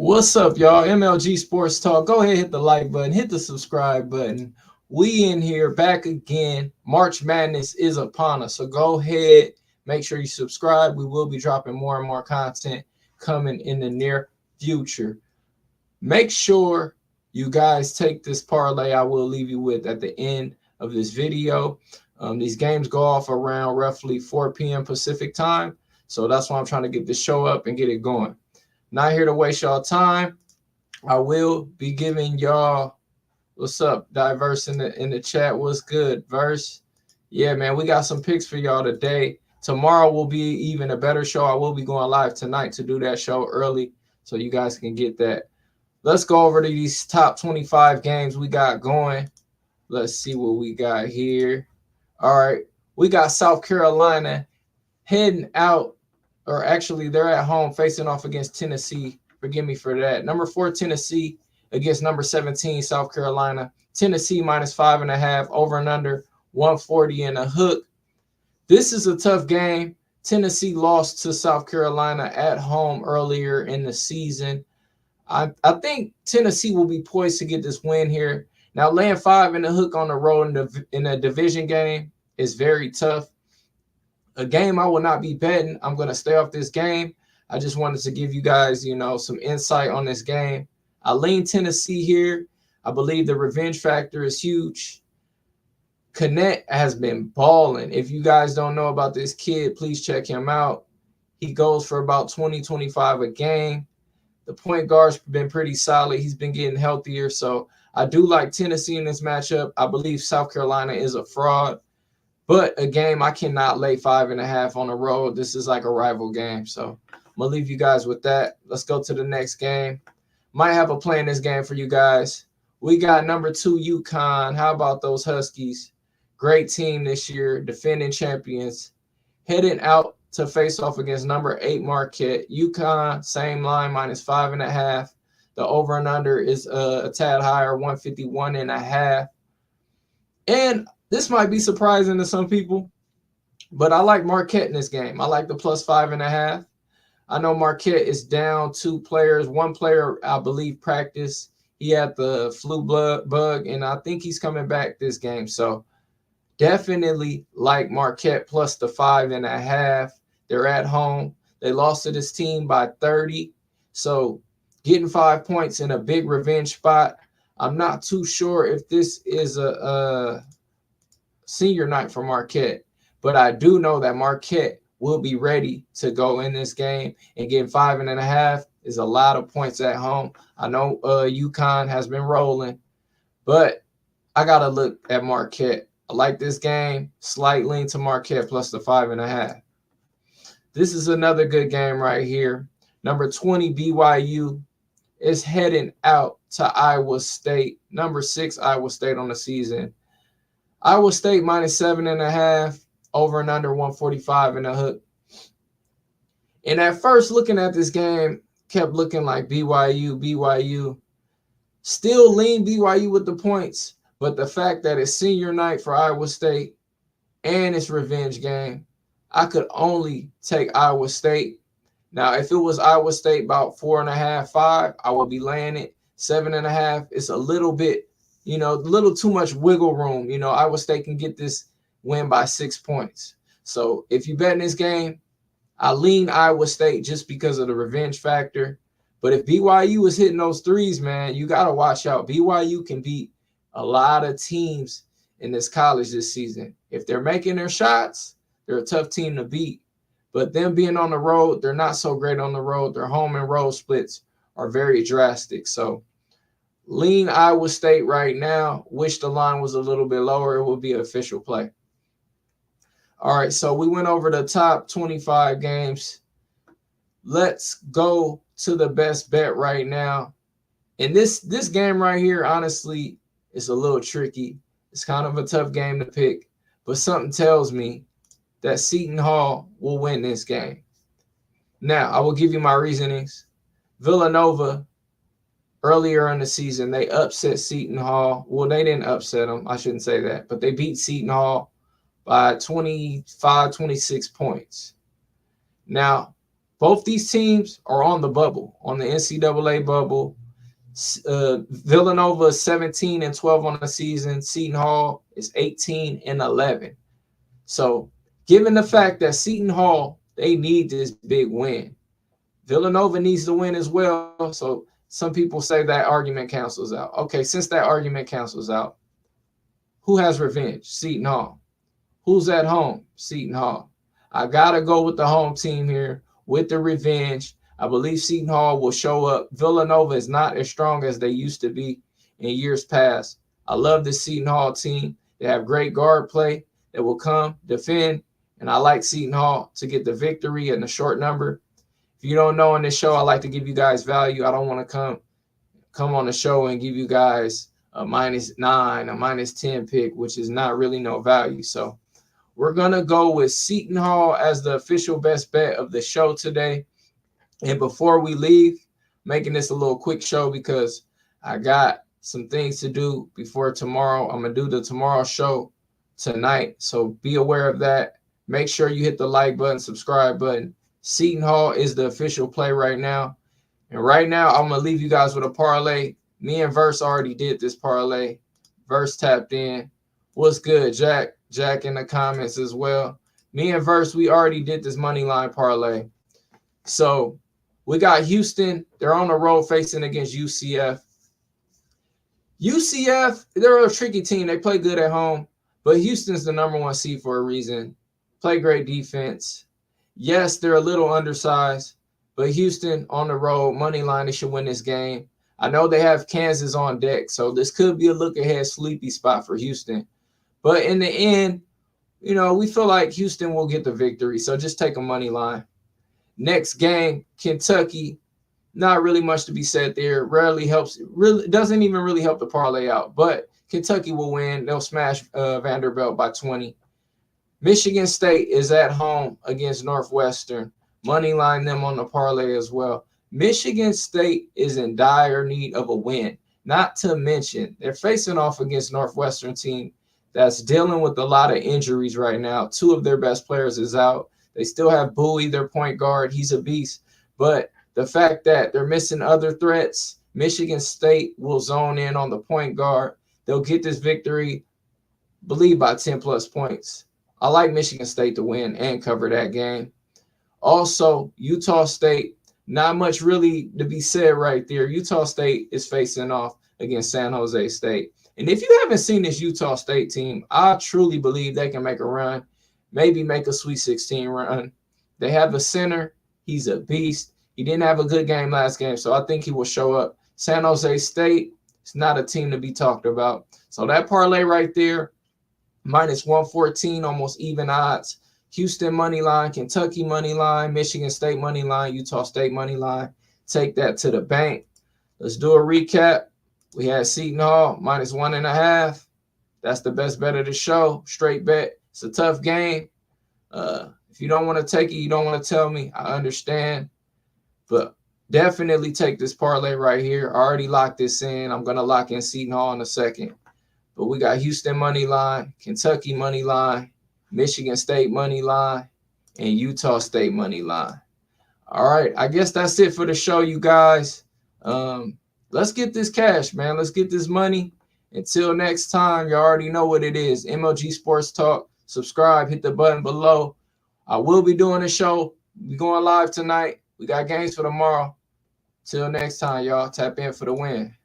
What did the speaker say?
What's up, y'all? MLG Sports Talk. Go ahead, hit the like button, hit the subscribe button. We in here back again. March Madness is upon us. So go ahead, make sure you subscribe. We will be dropping more and more content coming in the near future. Make sure you guys take this parlay I will leave you with at the end of this video. These games go off around roughly 4 p.m. Pacific time. So that's why I'm trying to get this show up and get it going. Not here to waste y'all time. I will be giving y'all what's up, Diverse in the chat. What's good, Verse? Yeah, man, we got some picks for y'all today. Tomorrow will be even a better show. I will be going live tonight to do that show early so you guys can get that. Let's go over to these top 25 games we got going. Let's see what we got here. All right, we got South Carolina heading out. Or actually, they're at home facing off against Tennessee. Forgive me for that. Number 4, Tennessee against number 17, South Carolina. Tennessee minus 5.5, over and under 140 and a hook. This is a tough game. Tennessee lost to South Carolina at home earlier in the season. I think Tennessee will be poised to get this win here. Now, laying 5 and a hook on the road in a division game is very tough. A game I will not be betting. I'm going to stay off this game. I just wanted to give you guys, some insight on this game. I lean Tennessee here. I believe the revenge factor is huge. Connect has been balling. If you guys don't know about this kid, please check him out. He goes for about 20, 25 a game. The point guard's been pretty solid. He's been getting healthier. So I do like Tennessee in this matchup. I believe South Carolina is a fraud. But a game I cannot lay 5.5 on the road. This is like a rival game. So I'm going to leave you guys with that. Let's go to the next game. Might have a play in this game for you guys. We got number 2, UConn. How about those Huskies? Great team this year, defending champions. Heading out to face off against number 8, Marquette. UConn, same line, minus 5.5. The over and under is a tad higher, 151.5. And this might be surprising to some people, but I like Marquette in this game. I like the plus 5.5. I know Marquette is down 2 players. One player, I believe, practiced. He had the flu bug, and I think he's coming back this game. So definitely like Marquette plus the 5.5. They're at home. They lost to this team by 30. So getting 5 points in a big revenge spot. I'm not too sure if this is a senior night for Marquette, but I do know that Marquette will be ready to go in this game, and getting 5.5 is a lot of points at home. I know UConn has been rolling, but I got to look at Marquette. I like this game. Slight lean to Marquette plus the 5.5. This is another good game right here. Number 20, BYU is heading out to Iowa State. Number 6, Iowa State on the season. Iowa State minus 7.5, over and under 145 and a hook. And at first, looking at this game, kept looking like BYU. Still lean BYU with the points, but the fact that it's senior night for Iowa State and it's revenge game, I could only take Iowa State. Now, if it was Iowa State about 4.5, 5, I would be laying it. 7.5, it's a little bit, a little too much wiggle room. Iowa State can get this win by 6 points. So if you bet in this game, I lean Iowa State just because of the revenge factor. But if BYU is hitting those threes, man, you got to watch out. BYU can beat a lot of teams in this college this season. If they're making their shots, they're a tough team to beat. But them being on the road, they're not so great on the road. Their home and road splits are very drastic. So lean Iowa State right now. Wish the line was a little bit lower. It would be an official play. All right, so we went over the top 25 games. Let's go to the best bet right now. And this game right here, honestly, is a little tricky. It's kind of a tough game to pick, but something tells me that Seton Hall will win this game. Now, I will give you my reasonings. Villanova, earlier in the season, they upset Seton Hall. Well, they didn't upset them. I shouldn't say that. But they beat Seton Hall by 25, 26 points. Now, Both these teams are on the bubble, on the NCAA bubble. Villanova is 17-12 on the season. Seton Hall is 18-11. So, given the fact that Seton Hall, they need this big win. Villanova needs to win as well. So, some people say that argument cancels out. Okay, since that argument cancels out, who has revenge? Seton Hall. Who's at home? Seton Hall. I got to go with the home team here with the revenge. I believe Seton Hall will show up. Villanova is not as strong as they used to be in years past. I love the Seton Hall team. They have great guard play that will come, defend, and I like Seton Hall to get the victory in a short number. If you don't know on this show, I like to give you guys value. I don't want to come on the show and give you guys a -9, a -10 pick, which is not really no value. So we're going to go with Seton Hall as the official best bet of the show today. And before we leave, making this a little quick show because I got some things to do before tomorrow. I'm going to do the tomorrow show tonight. So be aware of that. Make sure you hit the like button, subscribe button. Seton Hall is the official play right now. And right now, I'm going to leave you guys with a parlay. Me and Verse already did this parlay. Verse tapped in. What's good, Jack? Jack in the comments as well. Me and Verse, we already did this money line parlay. So we got Houston. They're on the road facing against UCF. UCF, they're a tricky team. They play good at home, but Houston's the #1 seed for a reason. Play great defense. Yes, they're a little undersized, but Houston on the road, money line, they should win this game. I know they have Kansas on deck, so this could be a look-ahead sleepy spot for Houston. But in the end, you know, we feel like Houston will get the victory, so just take a money line. Next game, Kentucky. Not really much to be said there. Rarely helps. Really doesn't even really help the parlay out. But Kentucky will win. They'll smash Vanderbilt by 20. Michigan State is at home against Northwestern. Money line them on the parlay as well. Michigan State is in dire need of a win. Not to mention, they're facing off against Northwestern team that's dealing with a lot of injuries right now. 2 of their best players is out. They still have Bowie, their point guard. He's a beast. But the fact that they're missing other threats, Michigan State will zone in on the point guard. They'll get this victory, believe, by 10+ points. I like Michigan State to win and cover that game. Also, Utah State, not much really to be said right there. Utah State is facing off against San Jose State. And if you haven't seen this Utah State team, I truly believe they can make a run, maybe make a Sweet 16 run. They have a center. He's a beast. He didn't have a good game last game, so I think he will show up. San Jose State, it's not a team to be talked about. So that parlay right there, -114, almost even odds. Houston money line, Kentucky money line, Michigan State money line, Utah State money line. Take that to the bank. Let's do a recap. We had Seton Hall -1.5. That's the best bet of the show. Straight bet. It's a tough game. If you don't want to take it, you don't want to tell me. I understand. But definitely take this parlay right here. I already locked this in. I'm going to lock in Seton Hall in a second. But we got Houston money line, Kentucky money line, Michigan State money line, and Utah State money line. All right. I guess that's it for the show, you guys. Let's get this cash, man. Let's get this money. Until next time, you already know what it is. MLG Sports Talk. Subscribe. Hit the button below. I will be doing a show. We're going live tonight. We got games for tomorrow. Till next time, y'all. Tap in for the win.